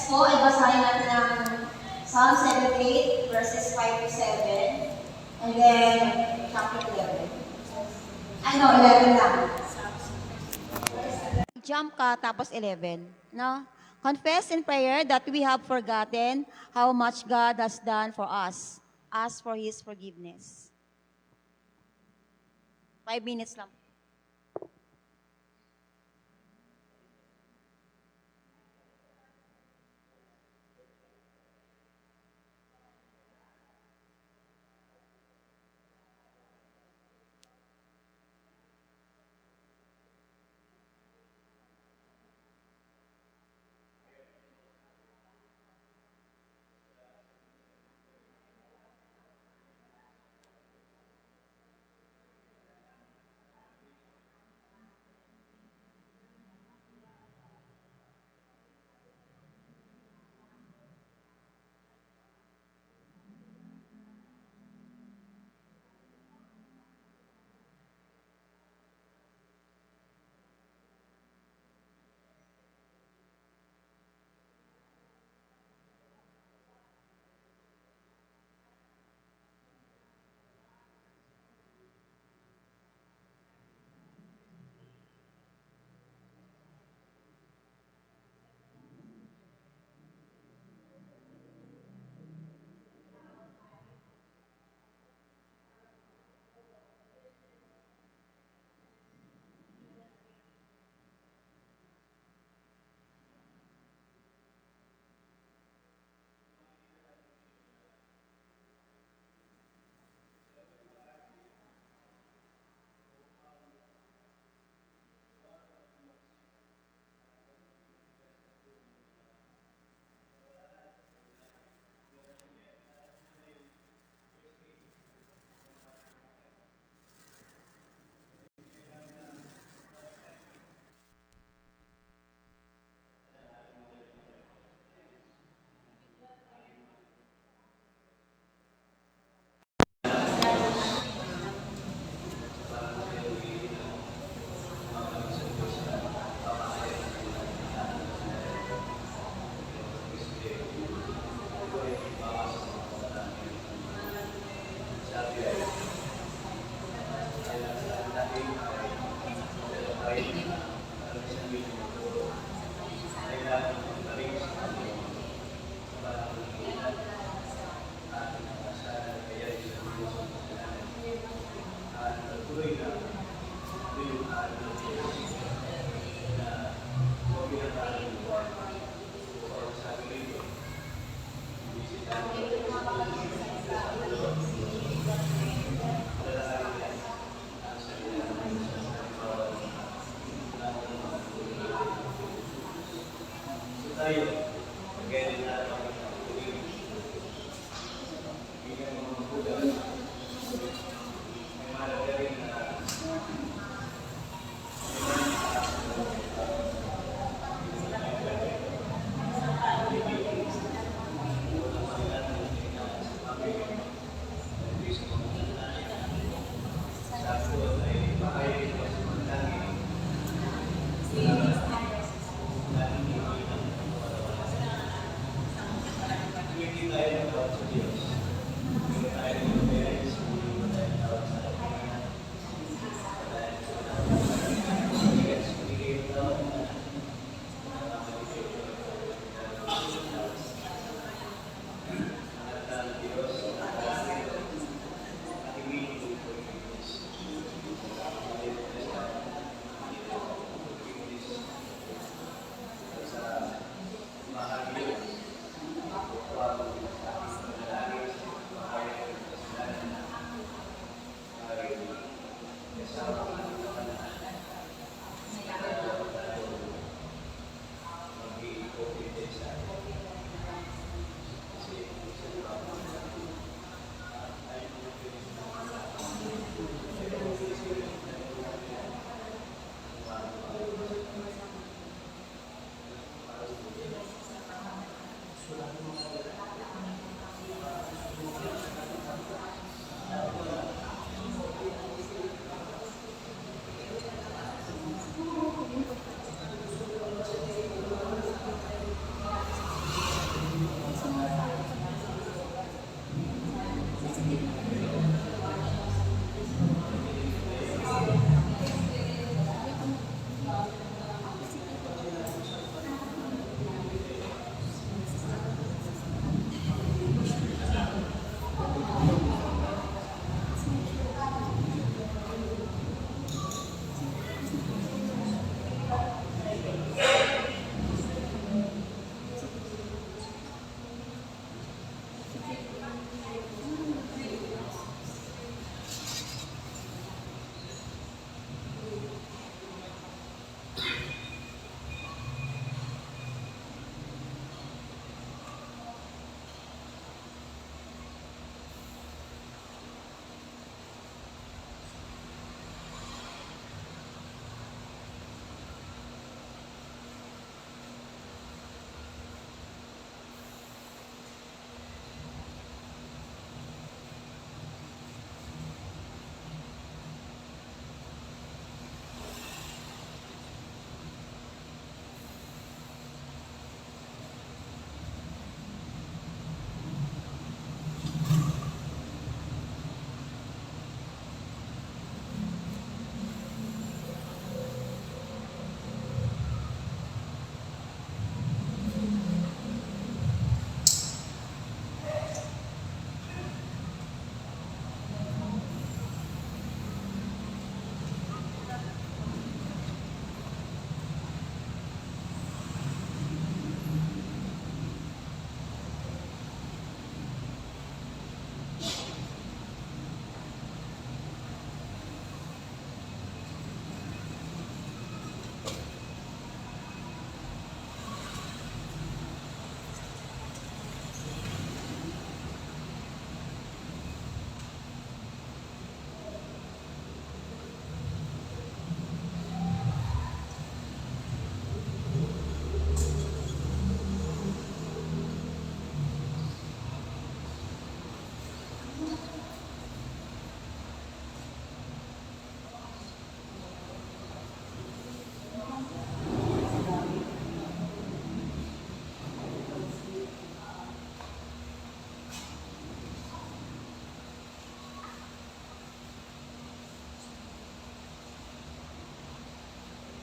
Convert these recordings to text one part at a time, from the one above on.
Next po ay basahin natin ang Psalm 78 verses 5 to 7 and then chapter 11. Ano, 11 lang. Jump ka tapos 11, no? Confess in prayer that we have forgotten how much God has done for us. Ask for His forgiveness. 5 minutes lang.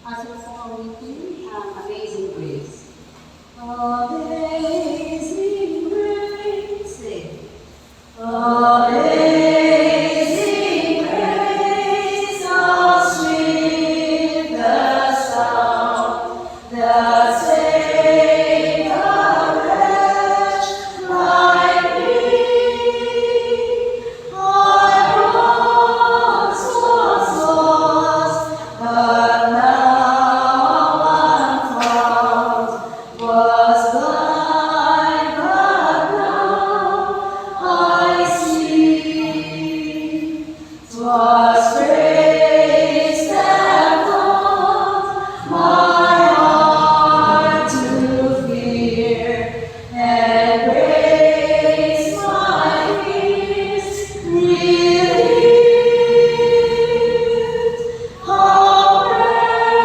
As we're following Amazing Grace. Amazing Grace. Amazing Grace, how sweet the sound that saved a wretch like me. I once was lost, but now I'm found. Was blind, but now I see. 'Twas grace that taught my heart to fear, and grace my fears relieved. How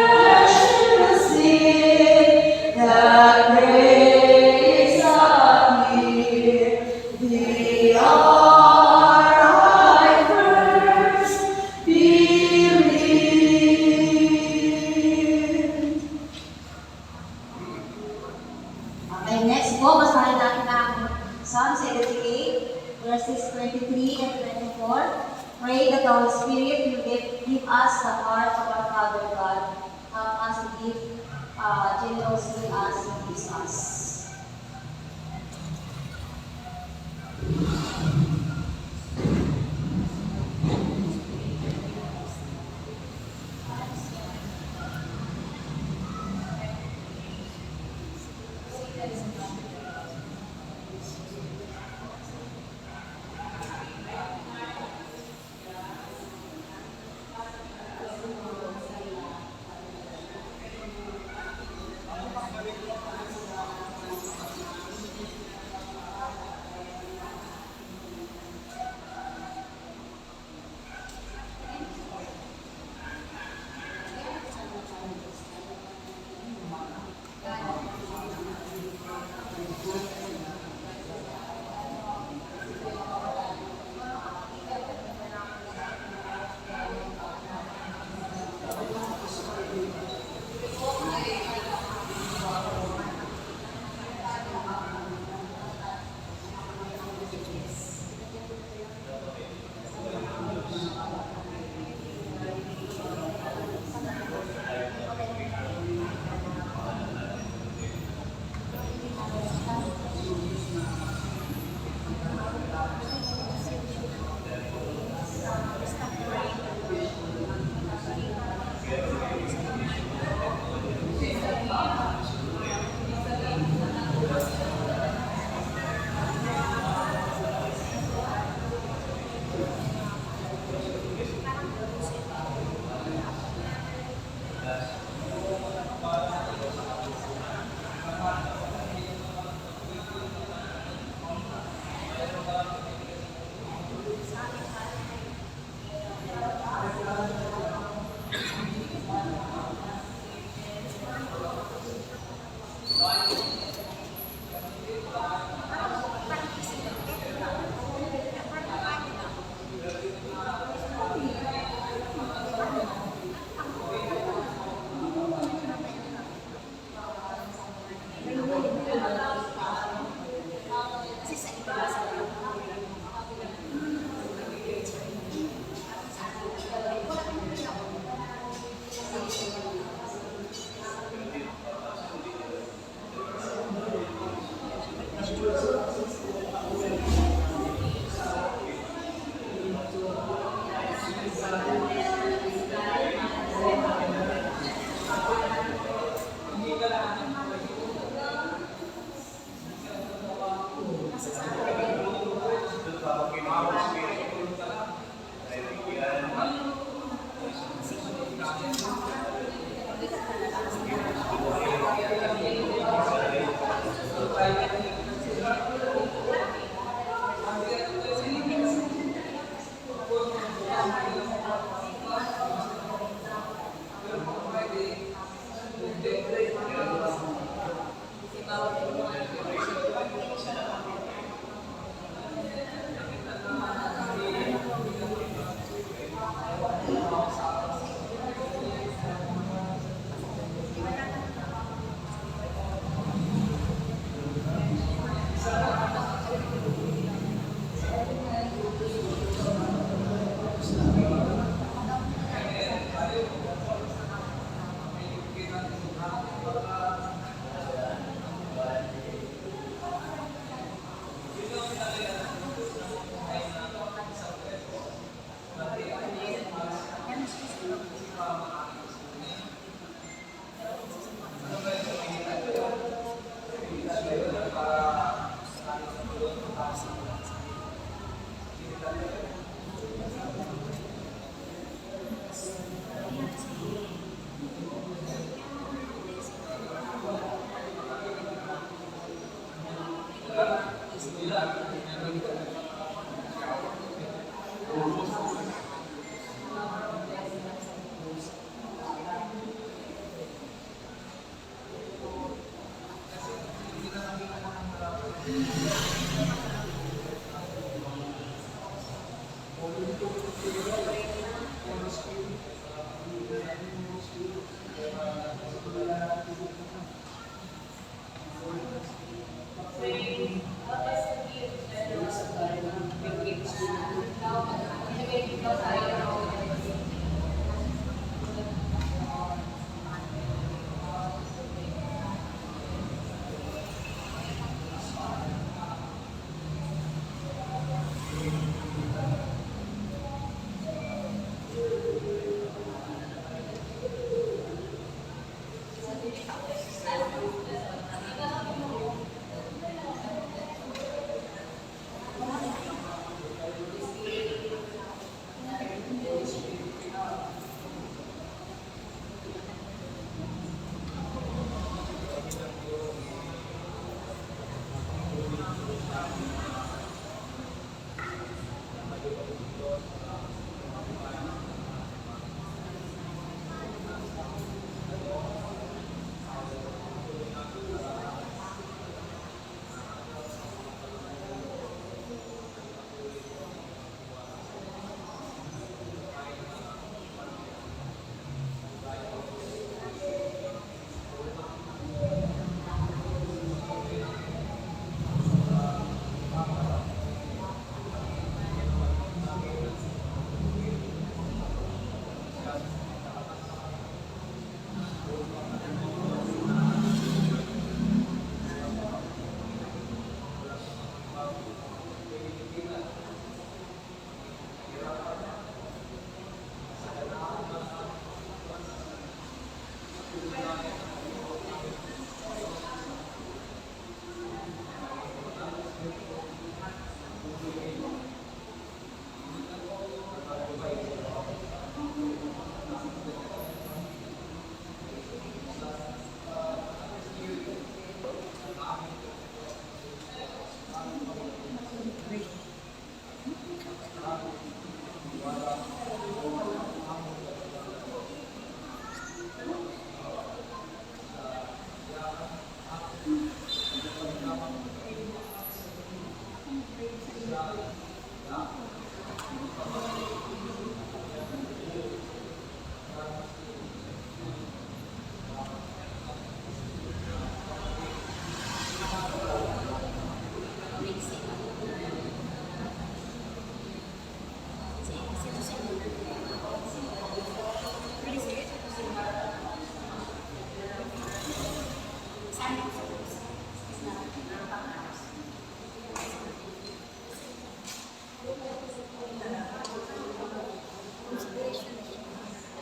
precious did that grace appear the hour I first believed. Okay, next po, basahin natin ang Psalm 78, verses 23 and 24. Pray that the Holy Spirit will give us the heart of our Father God. Help us to give generously as He gives us.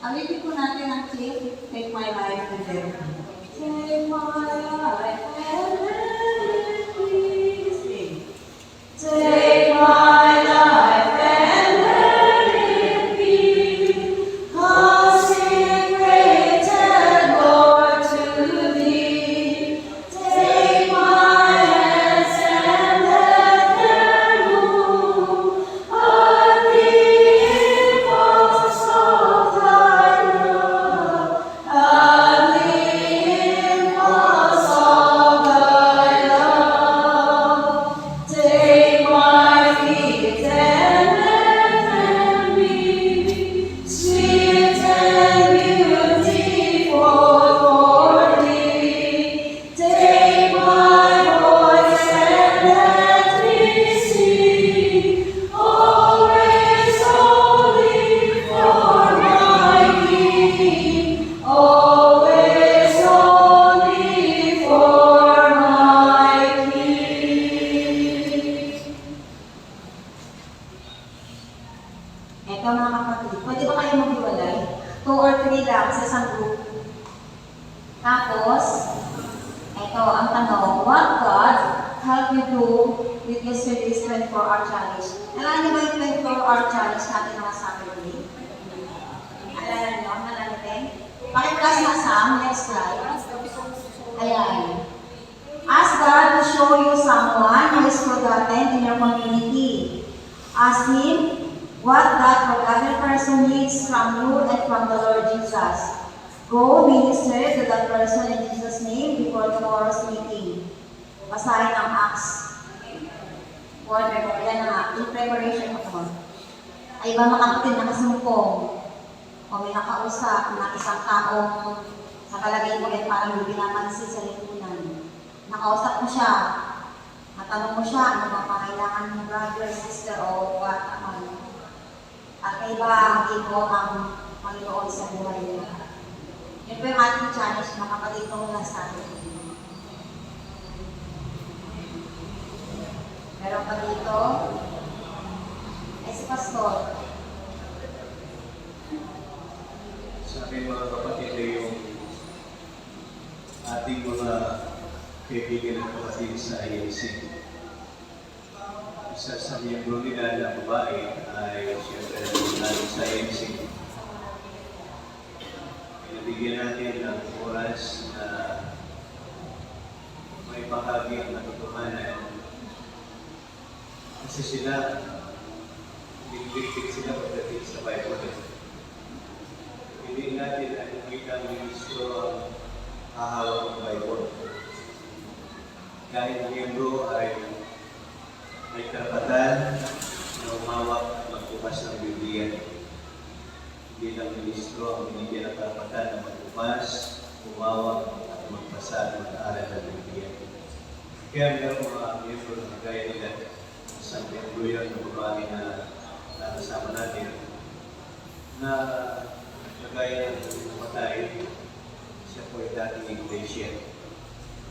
Alitin po natin ang Take My Life and Let It Be. Take my life and let it be. Sing. Take my life and let it be consecrated, Lord, to Thee. Take my hands and let them move at the impulse of Thy love, at the impulse of Thy love. Take my feet and let them be sweet and beautiful for Thee. Take my voice and let me sing, always only for my King, always only for my King. Eto mga kapatid, pwede ba kayo maghiwalay? 2 or 3 lang sa isang group. Tapos, eto ang tanong, what God help you do with yesterday's 24-hour challenge? Alam niyo ba yung 24-hour challenge natin mga Saturday? Alala niyo? Alala natin? Pakiplas na Sam, next slide. Ayan. Ask God to show you someone who is forgotten in your community. Ask Him what that forgotten person needs from you and from the Lord Jesus. Go minister to that person in Jesus' name before tomorrow's meeting. Basahin ang Acts. Yan na, in preparation ako. Ay iba makakapit na kasumpong o may nakausap na isang taong sa kalagay ko ay parang hindi pinapansin sa lipunan. Nakausap mo siya, natanong mo siya, ano bang pangailangan ng brother, sister, o what naman. At kaiba ang ito ang Panginoon sa buhay niya. Yun po yung ating challenge, mga kapatid ko mula sa atin. Meron pa dito, ay si Pastor. Sa aking mga kapatid ay yung ating mga kaibigan at kapatid sa IAC. Isa sa miyembro nila na babae ay siyempre natin sa IAC. Pinabigyan natin ng oras na may bahagi ang natutuhanan. Kasi sila, binibigyan sila pagdating sa Bible. Hindi natin ang nakita ang ministro ang hahawak ng Bible. Kahit ang miyembro ay may karapatan na umawak at magbukas ng Biblia. Hindi lang ministro ang binigyan ng karapatan na magbukas, umawak at magbasa at mag-aaral ng Biblia. Kaya meron mga miyembro na gaya nila sa miyembro yan na babae na nakasama natin na kagaya ng namatay, siya po ay dating iglesia.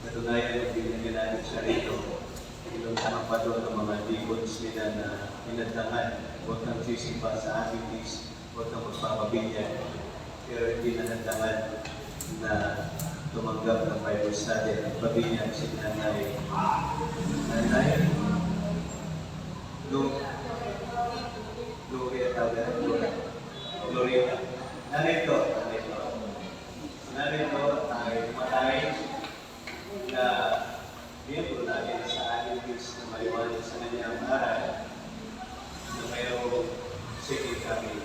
Katunayan, binigyan natin siya rito. Inuntahan pa doon ng mga deacons nila na inantangan. Huwag kang sisimpa sa activities, huwag kang magpapabilyan. Pero hindi nanantangan na tumanggap ng Bible study at pabilyan si nanay. Nanay, Gloria tawag. Gloria. Narito ay matay na miyembro natin sa activities na maliwanag sa kanyang aral na mayroong sige kami.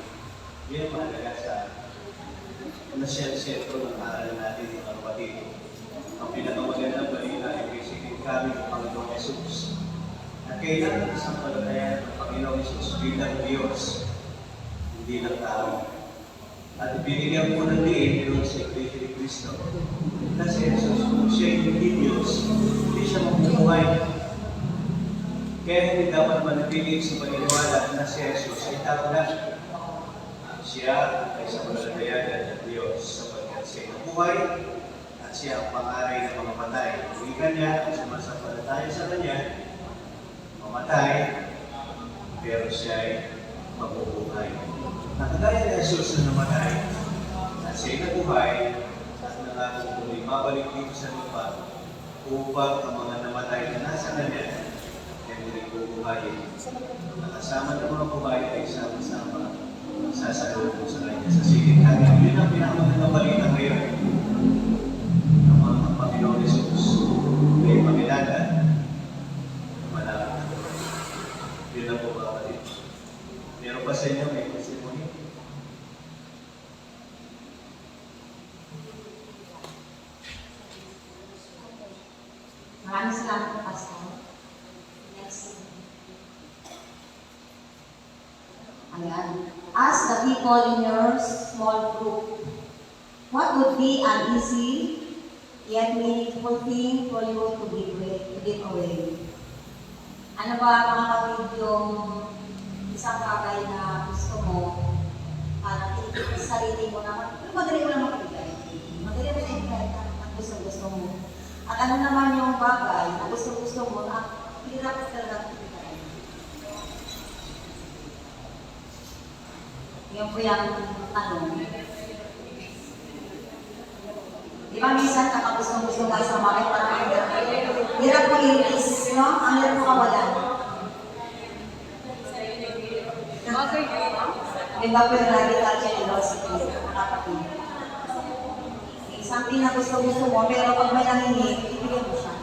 Yan mahalaga sa na sentro ng aral natin mga kapatid. Ang pinakamagandang balita ay sige kami ng Panginoong Jesus. At kailangan isang palataya ng Panginoong Jesus bilang Diyos, hindi lang tao. At binigyan po ng diin doon sa Iglesia ni Cristo. Na si Jesus, kung siya hindi Diyos, hindi siya mabubuhay. Kaya hindi dapat manatilig sa paniniwala na si Jesus ay tao lang. Siya ay sa pananayagan ng Diyos sapagkat siya nabuhay at at siya ang pangaray ng mga patay. Hindi kanya ang sumasampalataya sa kanya, mamatay, pero siya ay mabubuhay. Nakagaya ni Jesus na namatay, at siya'y nabuhay, at nangako kung ibabalik dito sa lupa, upang ang mga namatay na nasa kanya ay muling bubuhayin. Nakasama ng mga buhay ay sama-sama sasalubong sa kanya sa silid hanggang. Yun ang pinakamagandang balita ngayon ng mga Panginoon Jesus ay pagkilala malaki. Yun ang po mga kapatid. Meron pa sa inyo may testimony? Maraming salamat po, Pastor. Next. Ayan. Ask the people in your small group, what would be an easy yet meaningful thing for you to give away? Ano ba mga kapatid yung isang bagay na gusto mo para tinitip sa sarili mo na madali mo lang makabigay. Madali mo lang ibigay ang gusto mo. At ano naman yung bagay na gusto mo na hirap ko talaga ibigay. Yan po yung tanong. Di ba minsan kapag gusto tayo sa market, parang hirap ko i-release, no? Ang hirap ko kawalan. Di ba po yung lagi tayo yung velocity, nakapatid? Something na gusto mo, pero pag may nangingi, ibigyan mo siya.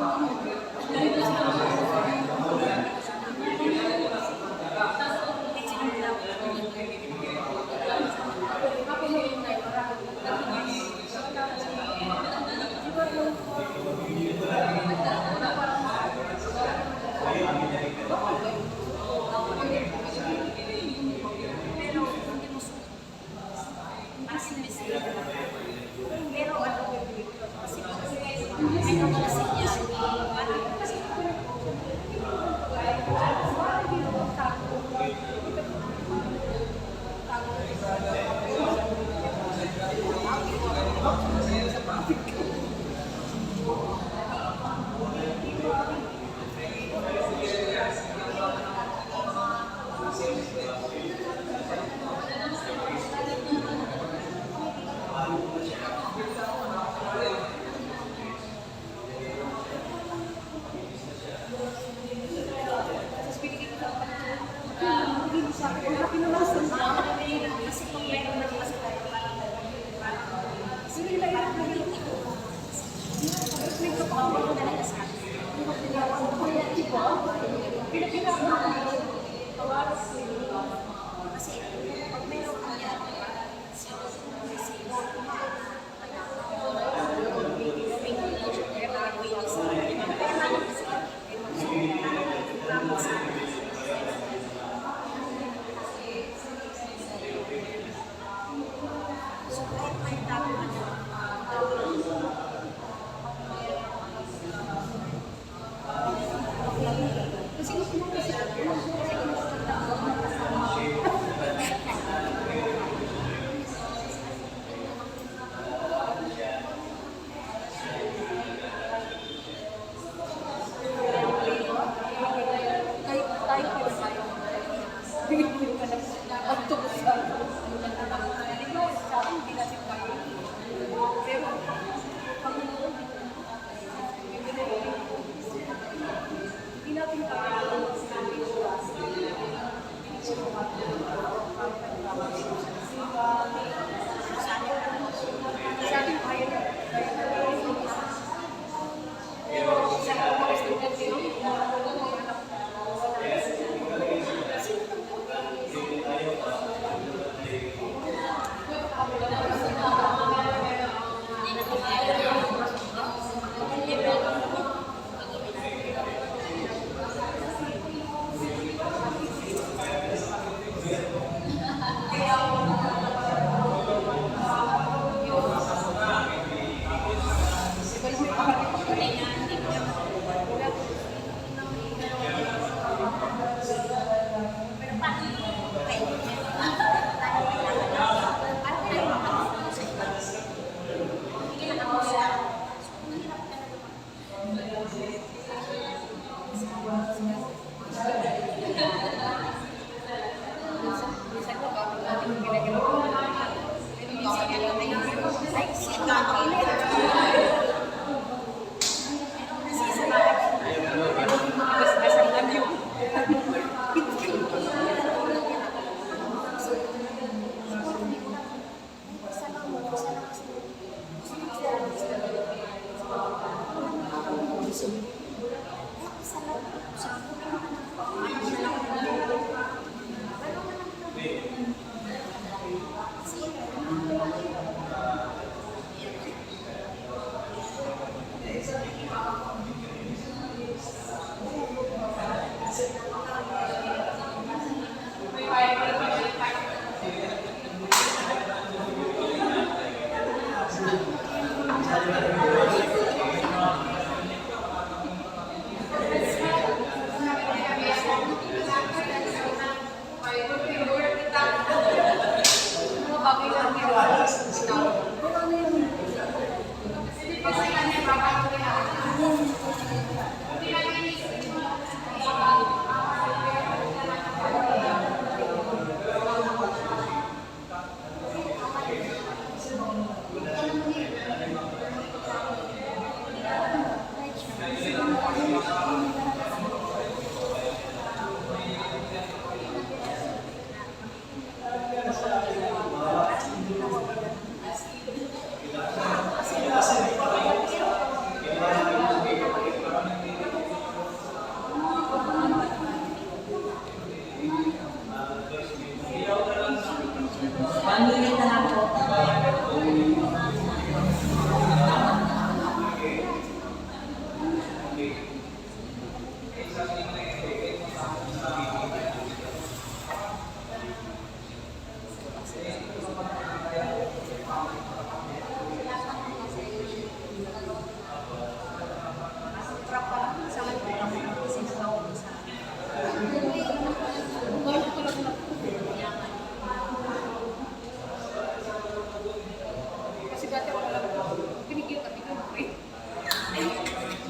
Kasi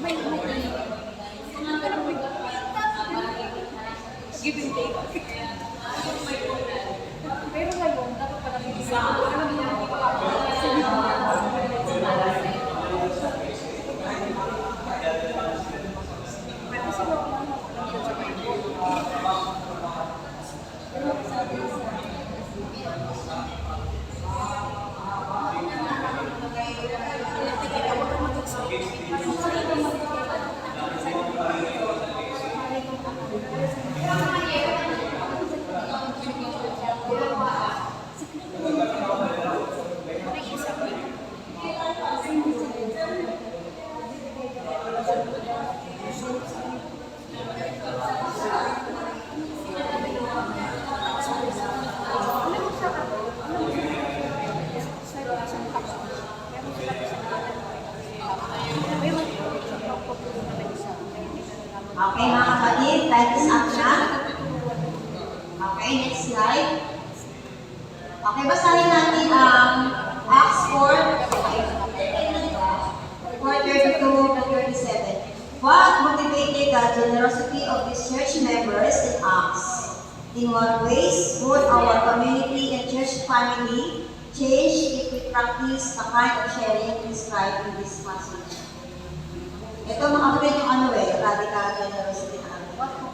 Give and take. Pero ngayon, dapat pala Okay, mga kapatid, time is up na. Okay, next slide. Okay, basahin natin ang Acts 4:32 to 37. What motivated the generosity of these church members in Acts? In what ways would our community and church family change if we practice the kind of sharing described in this passage? Ito mga kapatid yung radical generosity na ano.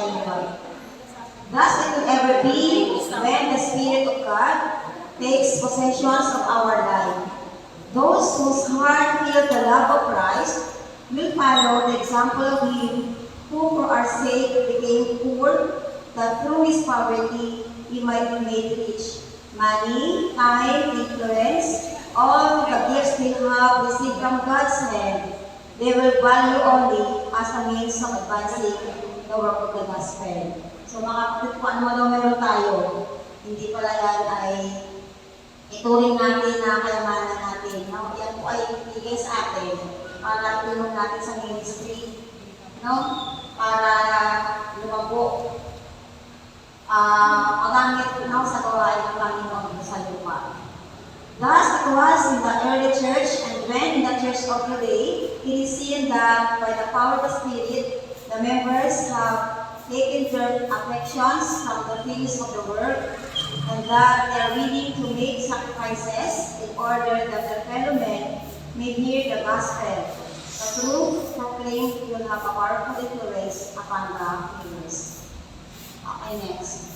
anyone. Thus it will ever be when the Spirit of God takes possession of our life. Those whose heart feel the love of Christ will follow the example of Him who for our sake became poor, that through His poverty He might be made rich. Money, time, influence, all the gifts we have received from God's hand, they will value only as a means of advancing the work of the gospel. So mga kapatid, kung ano daw meron tayo, hindi pala yan ay ituring natin na kayamanan natin. No? Yan po ay ibigay sa atin para itulong natin sa ministry. No? Para lumago. Magamit no, sa gawain ng Panginoon sa lupa. Thus it was in the early church, and when in the church of today, it is seen that by the power of the Spirit, the members have taken their affections from the things of the world, and that they are willing to make sacrifices in order that their fellow men may hear the gospel. The truth proclaimed will have a powerful influence upon the hearers. Okay, next.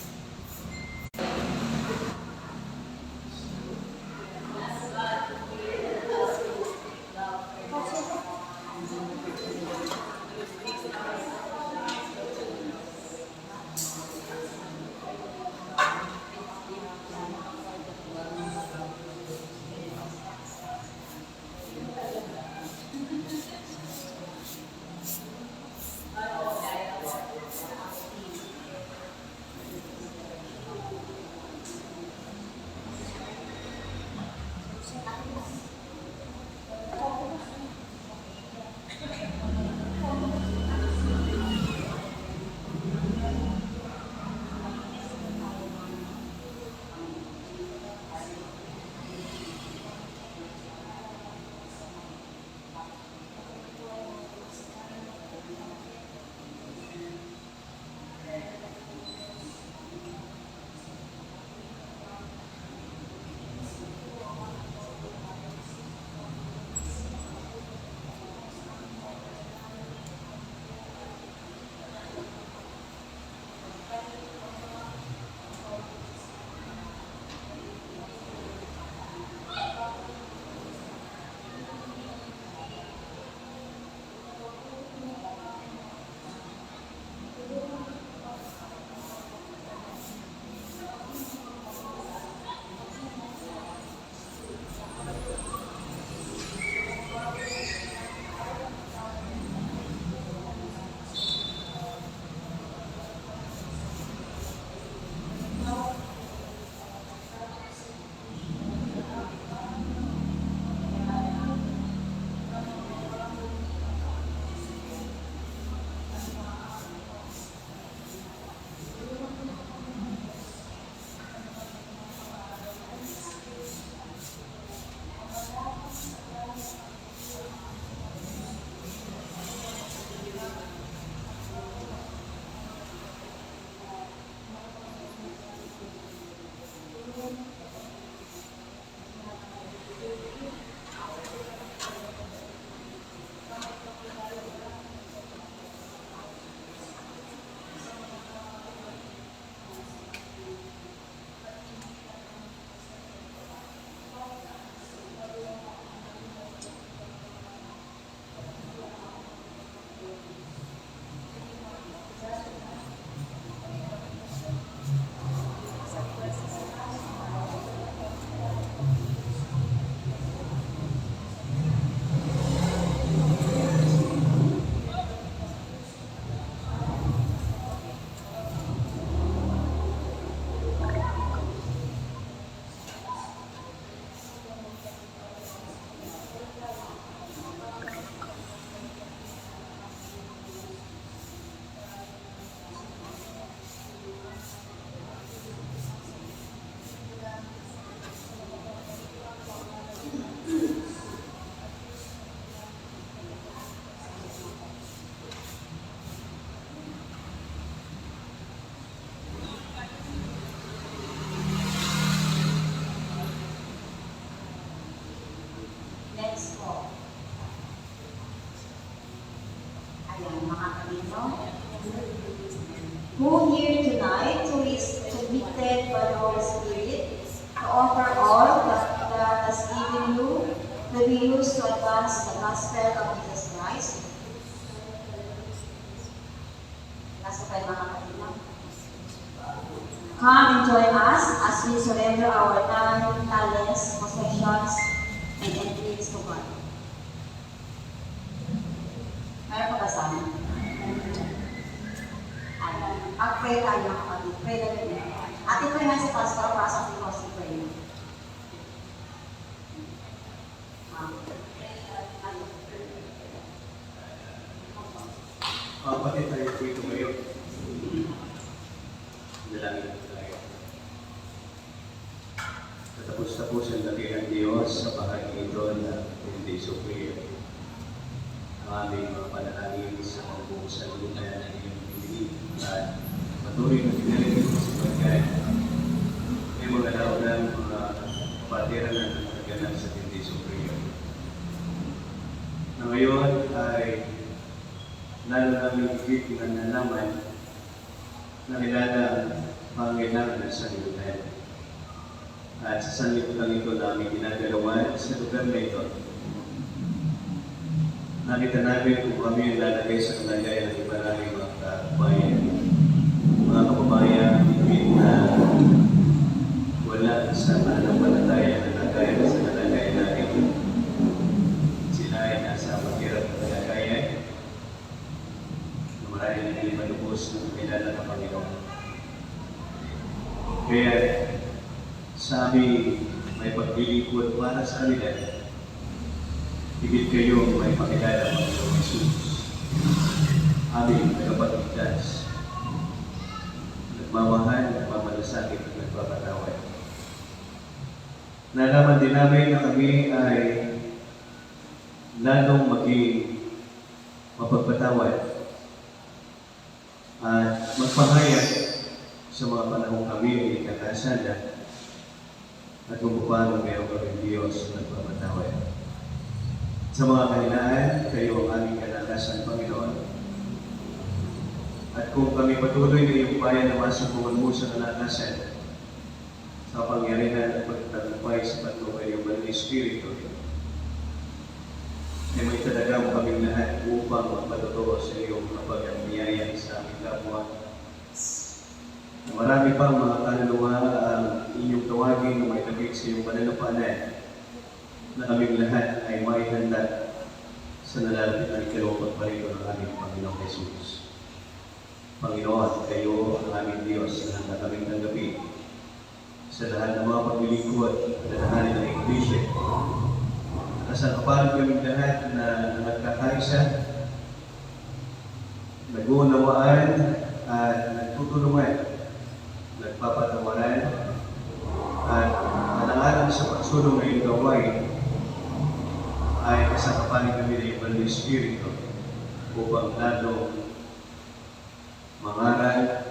led by the Holy Spirit, to offer all that God has given you to be used to advance the gospel of Jesus Christ. Nasa tayo mga kapatid. Come and join us as we surrender our time, talents, possessions, and entities to God. Meron pa ba sa amin? Mag-pray tayo mga kapatid. Pray na rin. Atin pray nga si Pastor para sa ating hosting prayer. Kapatid tayo po ito ngayon. Dalangin po tayo. Katapos-tapos ang laki ng Diyos sa bahagi ito na hindi superior. Ang aming mga panalangin sa mga salunan ng iyong pinilig at patuloy na pinalagin sa pagkain. May mga launang mga kapatiran na nagkaganap sa hindi superior. Na ngayon ay lalo namin higit na nalaman na nilalang pangailangan ng sanlibutan. At sa sanlibutan ito namin ginagalawan sa lugar na ito. Nakita namin kung kami ang lalagay sa kalagayan ng iba namin mga kababayan. Mga kababayan, higit na wala sa pananampalataya na nagaya sa kalagayan natin. Sila ay nasa mahirap na kalagayan. Marami na hindi malubos na kilala ng Panginoon. Kaya sa amin may paglilingkod para sa kanila, higit kayo may pakilala ng Panginoon Jesus. Aming tagapagligtas, nagmamahal, nagmamalasakit at nagpapatawad. Nalaman din namin na kami ay lalong maging mapagpatawad at magpahayag sa mga panahong kami ay ikakasala at kung paano mayroon kami Diyos na nagpamatawad. Sa mga kahinaan, kayo ang aming kalakasan, Panginoon. At kung kami patuloy na iyong bayan na masubukan mo sa kalakasan, sa pangyarihan at pagtagumpay sa patnubay ng Banal Espiritu, ay may talaga mo kaming lahat upang magpatutuo sa iyong kapag-biyaya sa aming kapwa. Marami pang mga kaluluwa ang inyong tawagin na may labig sa iyong pananampanan na kaming lahat ay maihanda sa nalalapit na ikalupag parito ng aming Panginoong Jesus. Panginoon, kayo ang aming Diyos na handa kaming tanggapin sa lahat ng mga paglilingkod at lahat ng Iglesia. Nakasaparan kaming lahat na nagkakaisa, nag-uunawaan at nagtutulungan, nagpapatawaran at alang-alang sa pagsulong ng iyong gawain ay kasakapanin kami ng iyong Banal Espiritu upang lalo mangaral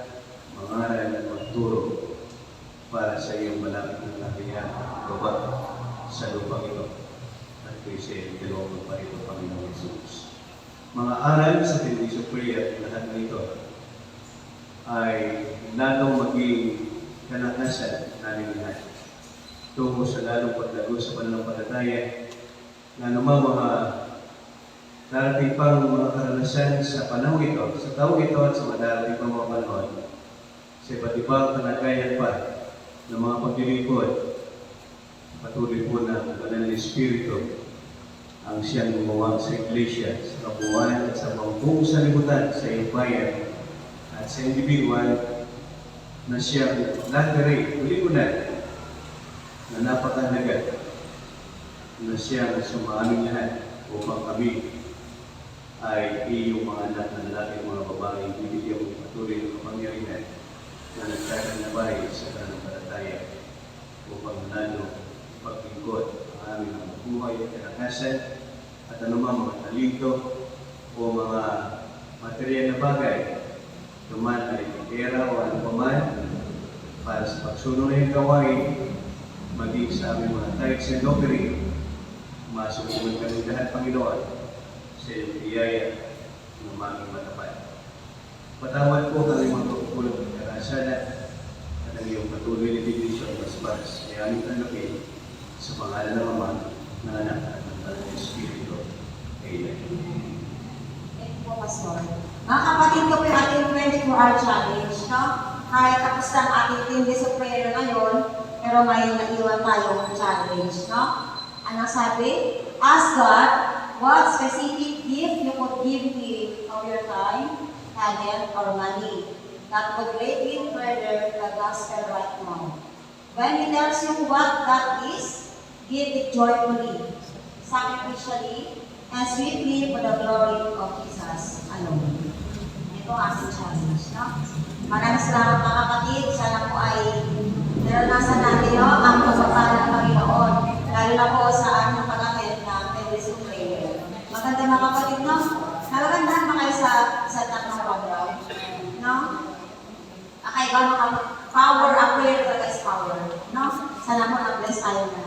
at magturo para sa iyong malapit ng kanyang lubag sa lupang ito. At ito'y sa iyong dalawang parito, Panginoon Jesus. Mga aral sa Tindis of Prayer, lahat na ito ay lalong maging kalakasan namin lahat. Tungo sa lalong paglago sa pananampalataya na naman mga darating pang mga karanasan sa panahon ito, sa taong ito at sa darating pang mga panahon, sa iba't ibang kalagayan pa ng mga paglilingkod, patuloy po ng Banal Espiritu ang siyang gumawa sa Iglesia, sa kabuuan at sa buong sanlibutan sa iyong bayan at sa individual na siyang lagari, uli-ulan na napakahalaga na siyang sumaming lahat upang kami ay iyong mga anak na lalaki mga babae bibigyan mo patuloy ng kapangyarihan na nagtatanabay sa pananampalataya upang lalo paglingkod ang aming mga buhay at kalakasan at anumang mga talento o mga material na bagay naman ay pera o ano paman para sa pagsunod ng gawain maging sa aming mga tithes and offering. Masusunod kami lahat, Panginoon, sa iyong biyaya ng aming matapat. Patawad po kami mga pagkukulang ng karasana at ng iyong patuloy na division basbas ay aming tanggapin sa pangalan ng Ama, ng Anak at ng Banal na Espiritu. Amen. Thank you po, Pastor. Mga kapatid ko po yung ating 24-hour challenge, no? Kahit tapos na ang ating 10 days of prayer ngayon, pero may naiwan tayong challenge, no? Anong sabi? Ask God what specific gift you could give Him of your time, talent, or money that would greatly further the gospel right now. When He tells you what that is, give it joyfully, sacrificially, and sweetly for the glory of Jesus alone. Ito ang ating challenge, no? Maraming salamat mga kapatid. Sana po ay naranasan natin, no, ang pagpapala ng Panginoon, lalo na po sa aming pag-attend ng Every Prayer. Maganda mga kapatid, no? Nagagandahan pa kayo sa ng program, no? Kakaiba mga power, ang prayer talaga is power, no? Sana po na-bless tayo na.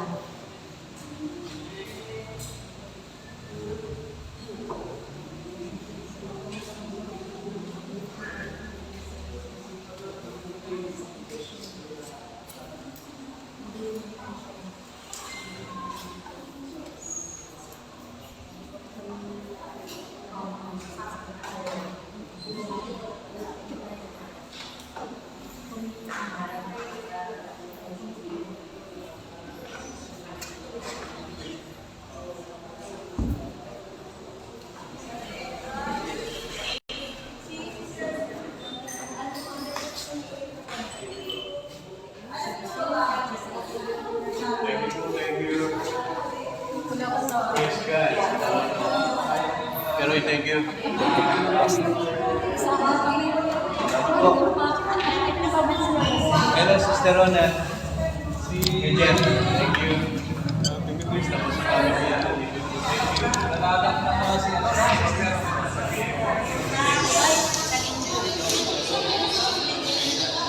Praise God. Pero thank you. Hello, Sister Rona. Si Jen, thank you. Tapos sa family. Thank you.